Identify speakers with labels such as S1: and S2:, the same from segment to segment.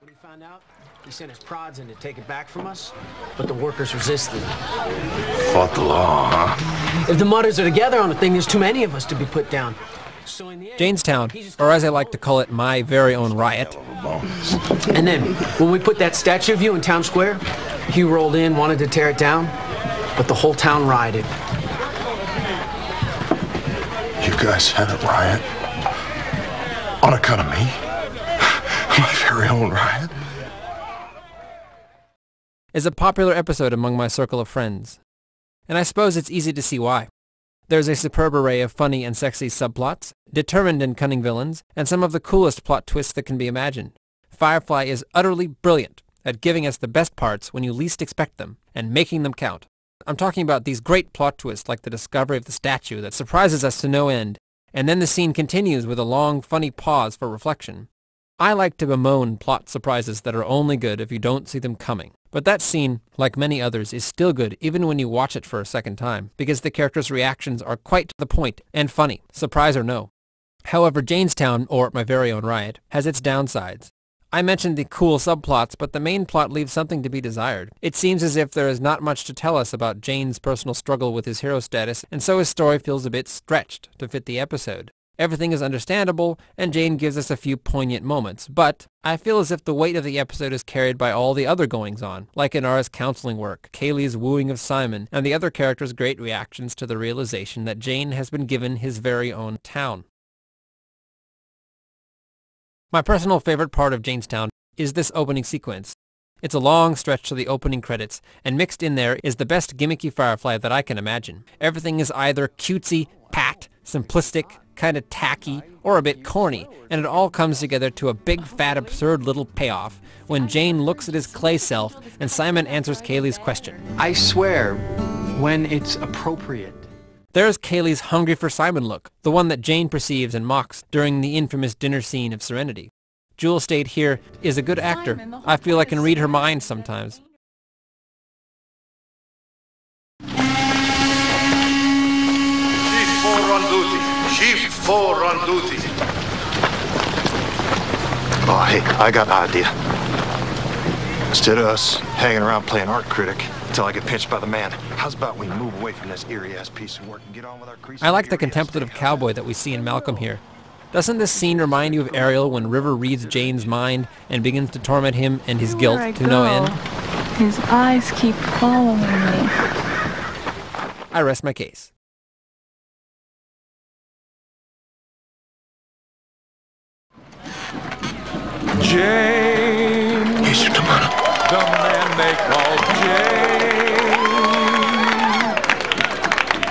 S1: When he found out, he sent his prods in to take it back from us, but the workers resisted.
S2: Fought the law, huh?
S1: If the mutters are together on a thing, there's too many of us to be put down. So in the end,
S3: Jaynestown, or as I like to call it, my very own riot.
S1: And then, when we put that statue of you in town square, he rolled in, wanted to tear it down, but the whole town rioted.
S2: You guys had a riot? On account of me? My very own riot?
S3: Is a popular episode among my circle of friends. And I suppose it's easy to see why. There's a superb array of funny and sexy subplots, determined and cunning villains, and some of the coolest plot twists that can be imagined. Firefly is utterly brilliant at giving us the best parts when you least expect them, and making them count. I'm talking about these great plot twists like the discovery of the statue that surprises us to no end, and then the scene continues with a long, funny pause for reflection. I like to bemoan plot surprises that are only good if you don't see them coming. But that scene, like many others, is still good even when you watch it for a second time, because the characters' reactions are quite to the point and funny, surprise or no. However, Jaynestown, or My Very Own Riot, has its downsides. I mentioned the cool subplots, but the main plot leaves something to be desired. It seems as if there is not much to tell us about Jane's personal struggle with his hero status, and so his story feels a bit stretched to fit the episode. Everything is understandable, and Jane gives us a few poignant moments, but I feel as if the weight of the episode is carried by all the other goings-on, like Inara's counseling work, Kaylee's wooing of Simon, and the other characters' great reactions to the realization that Jane has been given his very own town. My personal favorite part of Jaynestown is this opening sequence. It's a long stretch to the opening credits, and mixed in there is the best gimmicky Firefly that I can imagine. Everything is either cutesy, pat, simplistic, kind of tacky, or a bit corny, and it all comes together to a big fat absurd little payoff when Jane looks at his clay self and Simon answers Kaylee's question.
S1: I swear, when it's appropriate.
S3: There's Kaylee's hungry for Simon look, the one that Jane perceives and mocks during the infamous dinner scene of Serenity. Jewel Staite here is a good actor. I feel I can read her mind sometimes.
S2: Chief 4 on duty. Oh, hey, I got an idea. Instead of us hanging around playing art critic until I get pinched by the man, how's about we move away from this eerie-ass piece of work and get on with our creasy...
S3: I like the contemplative cowboy that we see in Malcolm here. Doesn't this scene remind you of Ariel when River reads Jane's mind and begins to torment him and his guilt to no end?
S4: His eyes keep following me.
S3: I rest my case.
S5: Jane, the man they call Jane.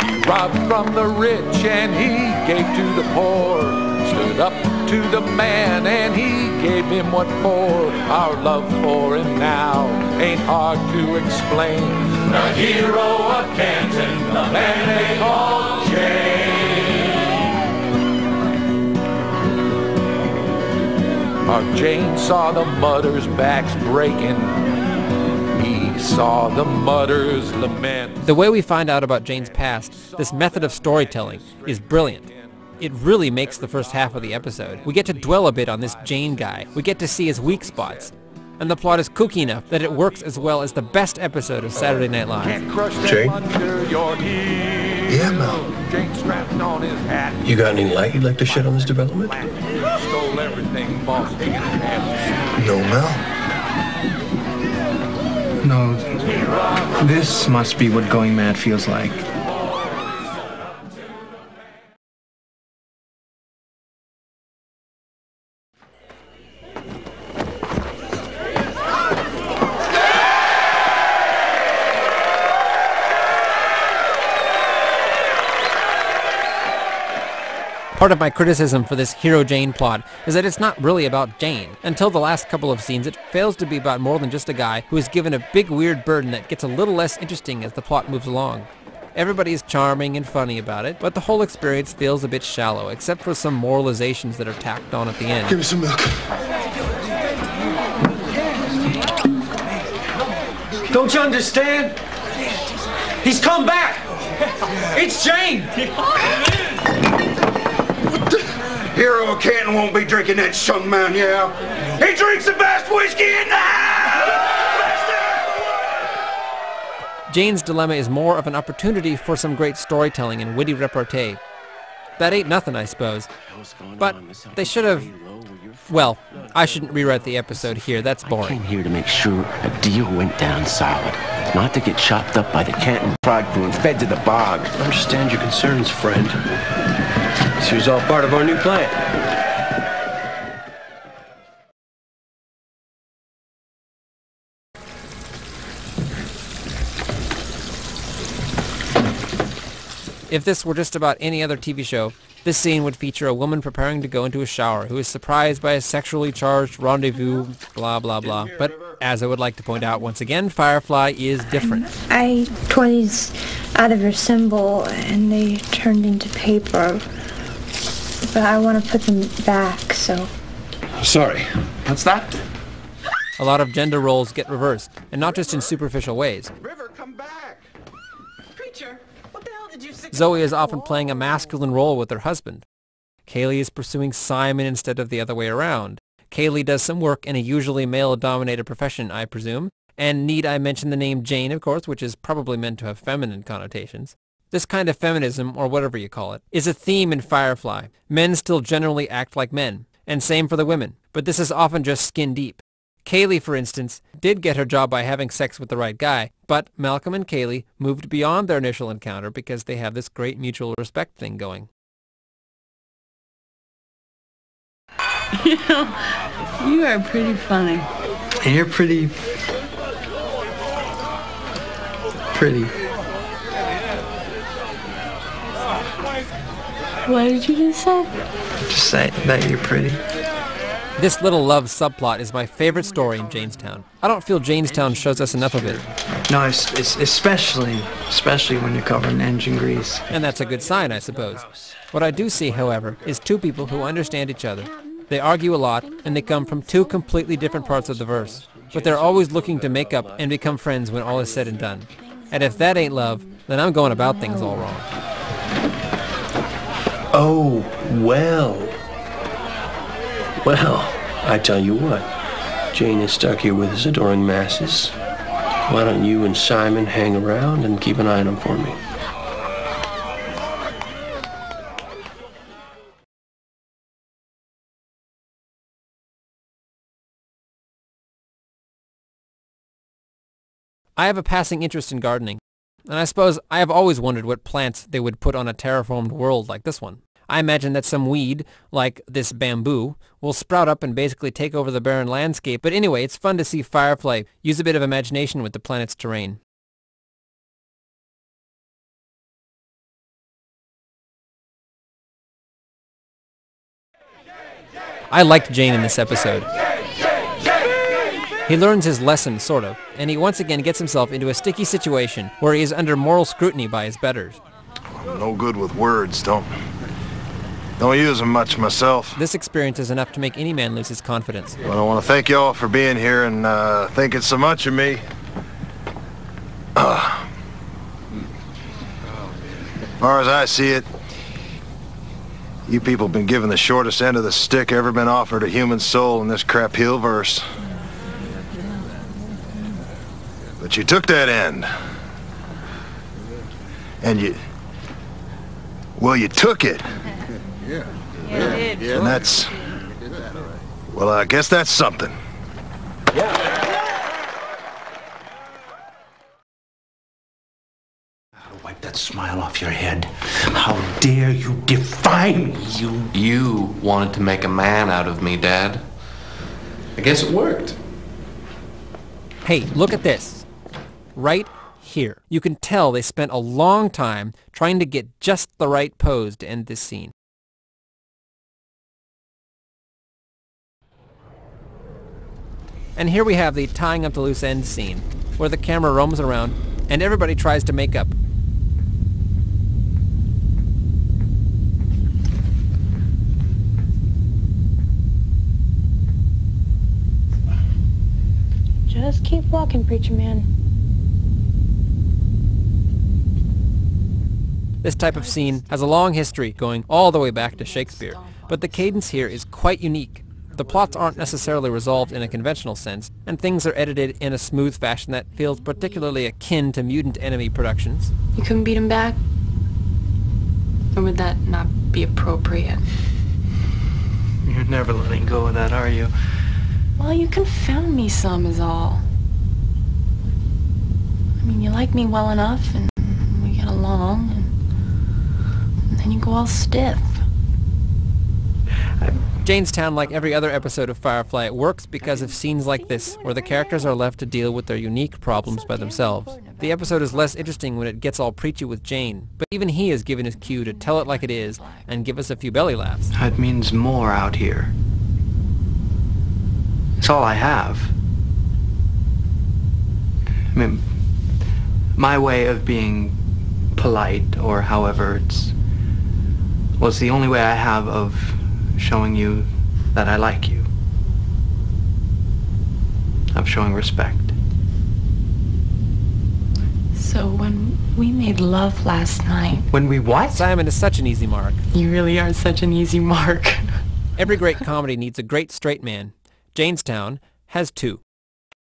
S5: He robbed from the rich and he gave to the poor. Stood up to the man and he gave him what for. Our love for him now ain't hard to explain. The hero of Canton, the man they call Jane. Our Jane saw the mutters' backs breaking. He saw the mutters lament.
S3: The way we find out about Jane's past, this method of storytelling, is brilliant. It really makes the first half of the episode. We get to dwell a bit on this Jane guy. We get to see his weak spots. And the plot is kooky enough that it works as well as the best episode of Saturday Night Live.
S2: Jane?
S5: Yeah, Mel.
S6: You got any light you'd like to shed on this development?
S5: Stole everything, boss.
S2: No, Mel.
S7: No, this must be what going mad feels like.
S3: Part of my criticism for this Hero Jane plot is that it's not really about Jane. Until the last couple of scenes, it fails to be about more than just a guy who is given a big weird burden that gets a little less interesting as the plot moves along. Everybody is charming and funny about it, but the whole experience feels a bit shallow, except for some moralizations that are tacked on at the end.
S2: Give me some milk.
S1: Don't you understand? He's come back! It's Jane!
S2: Hero of Canton won't be drinking that, young man, yeah?
S8: He drinks the best whiskey in the house!
S3: Jane's dilemma is more of an opportunity for some great storytelling and witty repartee. That ain't nothing, I suppose. But they should have... Well, I shouldn't rewrite the episode here. That's boring.
S9: I came here to make sure a deal went down solid, not to get chopped up by the Canton prod crew and fed to the bog.
S6: I understand your concerns, friend. This was all part of our new plan.
S3: If this were just about any other TV show, this scene would feature a woman preparing to go into a shower who is surprised by a sexually charged rendezvous, blah, blah, blah. But as I would like to point out once again, Firefly is different.
S10: I tore these out of her symbol and they turned into paper. But I want to put them back, so...
S6: Sorry. What's that?
S3: A lot of gender roles get reversed, and not just in superficial ways.
S8: River, come back! Preacher, what the hell did you say?
S3: Zoe is often playing a masculine role with her husband. Kaylee is pursuing Simon instead of the other way around. Kaylee does some work in a usually male-dominated profession, I presume. And need I mention the name Jane, of course, which is probably meant to have feminine connotations. This kind of feminism, or whatever you call it, is a theme in Firefly. Men still generally act like men, and same for the women, but this is often just skin deep. Kaylee, for instance, did get her job by having sex with the right guy, but Malcolm and Kaylee moved beyond their initial encounter because they have this great mutual respect thing going.
S4: You know, you are pretty funny.
S7: And you're pretty...
S4: What did you just say?
S7: Just say that you're pretty.
S3: This little love subplot is my favorite story in Jaynestown. I don't feel Jaynestown shows us enough of it.
S7: No, it's especially when you're covered in engine grease.
S3: And that's a good sign, I suppose. What I do see, however, is two people who understand each other. They argue a lot, and they come from two completely different parts of the verse. But they're always looking to make up and become friends when all is said and done. And if that ain't love, then I'm going about things all wrong.
S6: Oh, well. Well, I tell you what. Jane is stuck here with his adoring masses. Why don't you and Simon hang around and keep an eye on him for me?
S3: I have a passing interest in gardening, and I suppose I have always wondered what plants they would put on a terraformed world like this one. I imagine that some weed, like this bamboo, will sprout up and basically take over the barren landscape, but anyway, it's fun to see Firefly use a bit of imagination with the planet's terrain. I liked Jane in this episode. He learns his lesson, sort of, and he once again gets himself into a sticky situation where he is under moral scrutiny by his betters.
S2: I'm no good with words, don't use them much myself.
S3: This experience is enough to make any man lose his confidence.
S2: Well, I want to thank you all for being here and thinking so much of me. As far as I see it, you people have been given the shortest end of the stick ever been offered a human soul in this crap hill verse. But you took that end. And you took it.
S4: Yeah, it did.
S2: And that's, well, I guess that's something.
S9: Wipe that smile off your head. How dare you defy me,
S11: You wanted to make a man out of me, Dad. I guess it worked.
S3: Hey, look at this. Right here. You can tell they spent a long time trying to get just the right pose to end this scene. And here we have the tying up the loose ends scene, where the camera roams around and everybody tries to make up.
S10: Just keep walking, preacher man.
S3: This type of scene has a long history going all the way back to Shakespeare, but the cadence here is quite unique. The plots aren't necessarily resolved in a conventional sense, and things are edited in a smooth fashion that feels particularly akin to Mutant Enemy productions.
S12: You couldn't beat him back? Or would that not be appropriate?
S7: You're never letting go of that, are you?
S12: Well, you confound me some is all. I mean, you like me well enough, and we get along, and then you go all stiff.
S3: Jaynestown, like every other episode of Firefly, works because of scenes like this, where the characters are left to deal with their unique problems by themselves. The episode is less interesting when it gets all preachy with Jane, but even he is given his cue to tell it like it is and give us a few belly laughs.
S7: It means more out here. It's all I have. I mean, my way of being polite, or however it's the only way I have of showing you that I like you. Of showing respect.
S12: So when we made love last night...
S7: When we what?
S3: Simon is such an easy mark.
S12: You really are such an easy mark.
S3: Every great comedy needs a great straight man. Jaynestown has two.